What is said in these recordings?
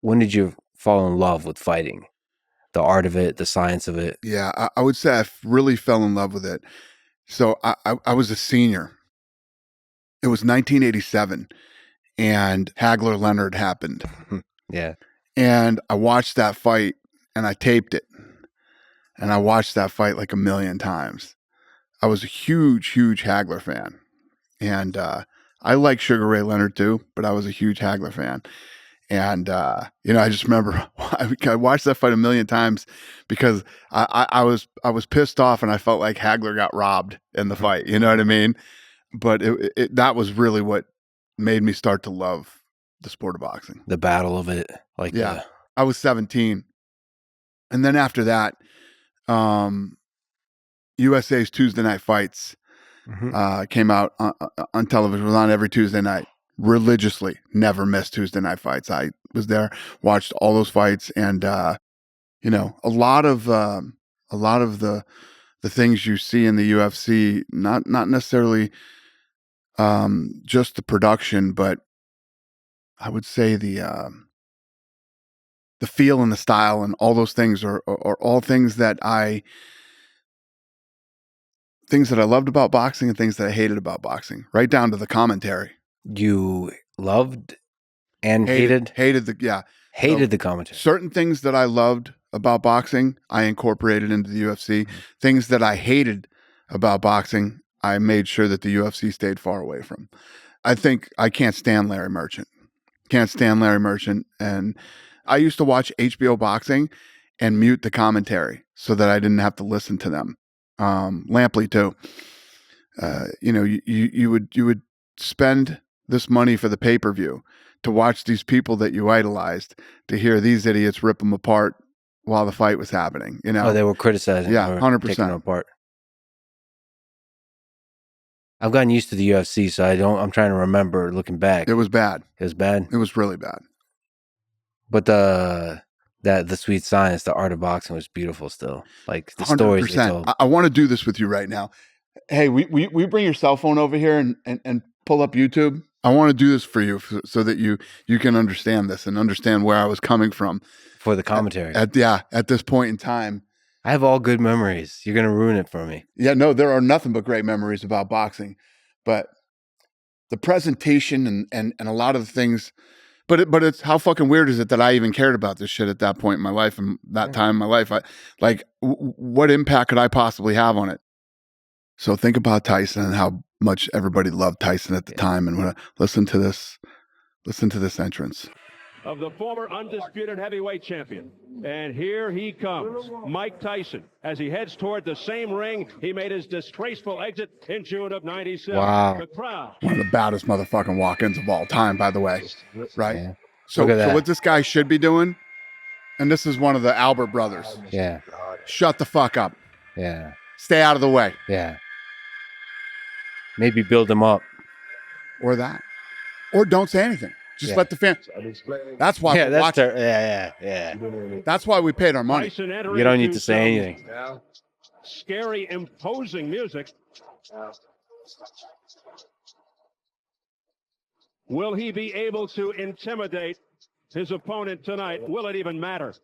when did you fall in love with fighting? The art of it, the science of it? Yeah, I would say I really fell in love with it. So I was a senior. It was 1987, and Hagler Leonard happened. Yeah. And I watched that fight, and I taped it. And I watched that fight like a million times. I was a huge, huge Hagler fan. And I like Sugar Ray Leonard too, but I was a huge Hagler fan. And, I just remember I watched that fight a million times because I was pissed off and I felt like Hagler got robbed in the fight. You know what I mean? But that was really what made me start to love the sport of boxing. The battle of it. I was 17. And then after that, USA's Tuesday Night Fights came out on television. It was on every Tuesday night. Religiously, never missed Tuesday Night Fights. I was there, watched all those fights, and a lot of the things you see in the UFC, not necessarily just the production, but I would say the feel and the style and all those things are all things that I loved about boxing and things that I hated about boxing, right down to the commentary. You loved and hated the commentary. Certain things that I loved about boxing, I incorporated into the UFC. Things that I hated about boxing, I made sure that the UFC stayed far away from. I think I can't stand Larry Merchant. And I used to watch HBO Boxing and mute the commentary so that I didn't have to listen to them. Lampley too. You would spend this money for the pay-per-view to watch these people that you idolized, to hear these idiots rip them apart while the fight was happening. They were criticizing. Yeah, 100%. Taking them apart. I've gotten used to the UFC, so I'm trying to remember looking back. It was bad. It was bad. It was really bad. But the sweet science, the art of boxing was beautiful still. Like the 100%. Stories they told. I want to do this with you right now. Hey, we bring your cell phone over here and pull up YouTube. I want to do this for you so that you can understand this and understand where I was coming from. For the commentary. At this point in time. I have all good memories. You're going to ruin it for me. Yeah, no, there are nothing but great memories about boxing. But the presentation and a lot of the things, but it's how fucking weird is it that I even cared about this shit at that point in my life and that time in my life? What impact could I possibly have on it? So think about Tyson and how much everybody loved Tyson at the time. And listen to this entrance. Of the former undisputed heavyweight champion. And here he comes, Mike Tyson. As he heads toward the same ring, he made his disgraceful exit in June of 97. Wow. The crowd. One of the baddest motherfucking walk-ins of all time, by the way. Right? Yeah. So what this guy should be doing, and this is one of the Albert brothers. Yeah. Shut the fuck up. Yeah. Stay out of the way. Yeah. Maybe build him up. Or that. Or don't say anything. Just let the fan. That's why we're watching. Yeah. That's why we paid our money. You don't need to say anything. Scary, imposing music. Will he be able to intimidate his opponent tonight? Will it even matter?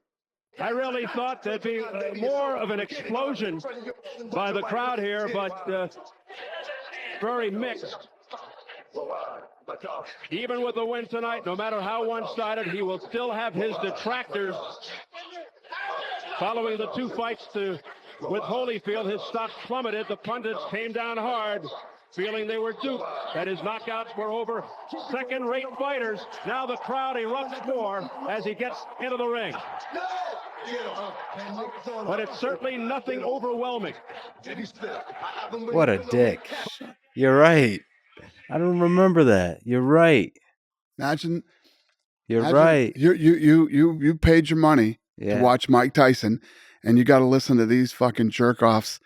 I really thought there'd be more of an explosion by the crowd here, but very mixed. Even with the win tonight, no matter how one-sided, he will still have his detractors. Following the two fights with Holyfield, his stock plummeted. The pundits came down hard, feeling they were duped, that his knockouts were over second-rate fighters. Now the crowd erupts more as he gets into the ring. But it's certainly nothing overwhelming. What a dick. You're right. I don't remember that. You're right. Imagine right. You paid your money to watch Mike Tyson, and you got to listen to these fucking jerk-offs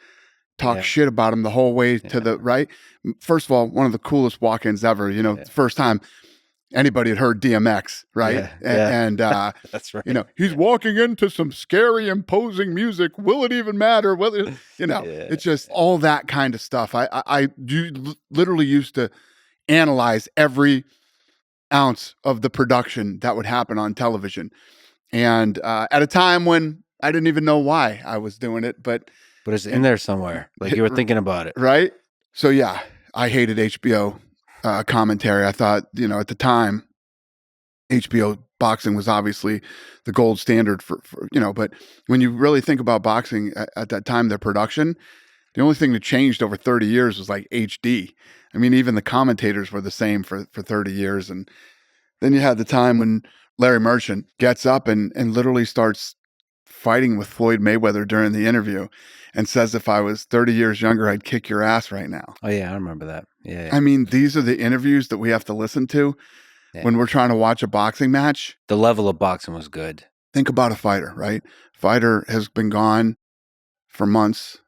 talk shit about him the whole way to the right. First of all, one of the coolest walk-ins ever. First time anybody had heard DMX, right? And that's right. He's walking into some scary, imposing music. Will it even matter? It's just all that kind of stuff. I literally used to analyze every ounce of the production that would happen on television. And at a time when I didn't even know why I was doing it, but it's in there somewhere. Like you were thinking about it. Right? So yeah, I hated HBO commentary. I thought, at the time, HBO boxing was obviously the gold standard for but when you really think about boxing at that time, their production, the only thing that changed over 30 years was like HD. I mean, even the commentators were the same for 30 years. And then you had the time when Larry Merchant gets up and literally starts fighting with Floyd Mayweather during the interview and says, if I was 30 years younger, I'd kick your ass right now. Oh, yeah, I remember that. Yeah. I mean, these are the interviews that we have to listen to when we're trying to watch a boxing match. The level of boxing was good. Think about a fighter, right? Fighter has been gone for months,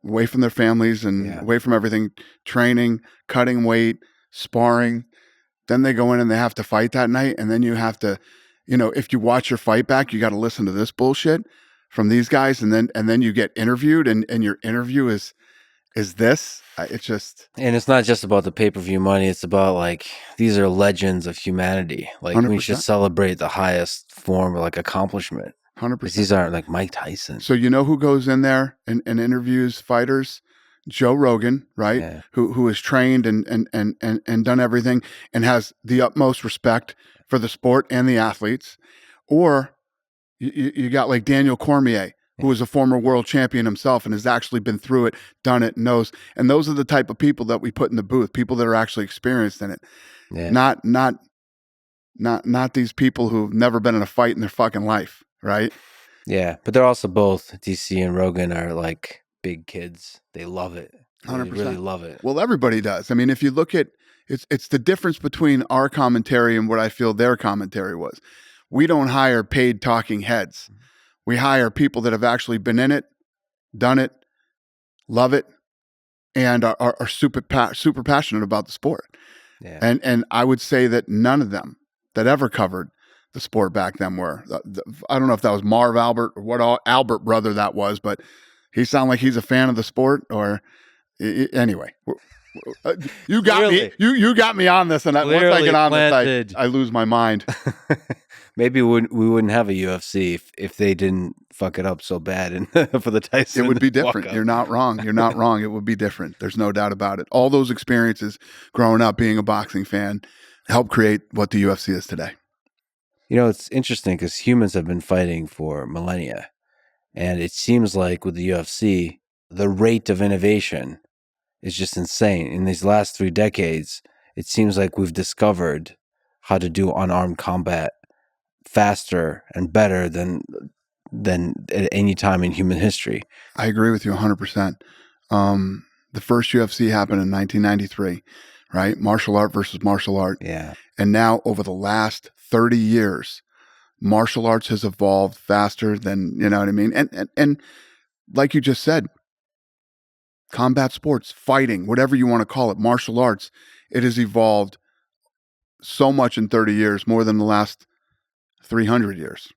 away from their families and away from everything, training, cutting weight, sparring. Then they go in and they have to fight that night. And then you have to, if you watch your fight back, you got to listen to this bullshit from these guys. And then you get interviewed and your interview is this. It's just. And it's not just about the pay-per-view money. It's about like, these are legends of humanity. Like 100%. we should celebrate the highest form of like accomplishment. 100%. These aren't like Mike Tyson. So you know who goes in there and interviews fighters? Joe Rogan, right? Yeah. Who is trained and done everything and has the utmost respect for the sport and the athletes. Or you got like Daniel Cormier, who is a former world champion himself and has actually been through it, done it, knows. And those are the type of people that we put in the booth, people that are actually experienced in it. Yeah. Not these people who've never been in a fight in their fucking life, right? Yeah, but they're also both, DC and Rogan are like big kids. They love it. They 100%. really love it. Well, everybody does. I mean, if you look at it's the difference between our commentary and what I feel their commentary was. We don't hire paid talking heads. We hire people that have actually been in it, done it, love it, and are super passionate about the sport. Yeah. And I would say that none of them that ever covered the sport back then were. I don't know if that was Marv Albert or what Albert brother that was, but he sounded like he's a fan of the sport. Or anyway, you got me. You got me on this, and once I get on this, I lose my mind. Maybe we wouldn't have a UFC if they didn't fuck it up so bad for the Tyson. It would be different. Walkout. You're not wrong. You're not wrong. It would be different. There's no doubt about it. All those experiences growing up, being a boxing fan, helped create what the UFC is today. It's interesting because humans have been fighting for millennia. And it seems like with the UFC, the rate of innovation is just insane. In these last 3 decades, it seems like we've discovered how to do unarmed combat faster and better than at any time in human history. I agree with you 100%. The first UFC happened in 1993, right? Martial art versus martial art. Yeah. And now over the last 30 years, martial arts has evolved faster than, you know what I mean? And like you just said, combat sports, fighting, whatever you want to call it, martial arts, it has evolved so much in 30 years, more than the last 300 years.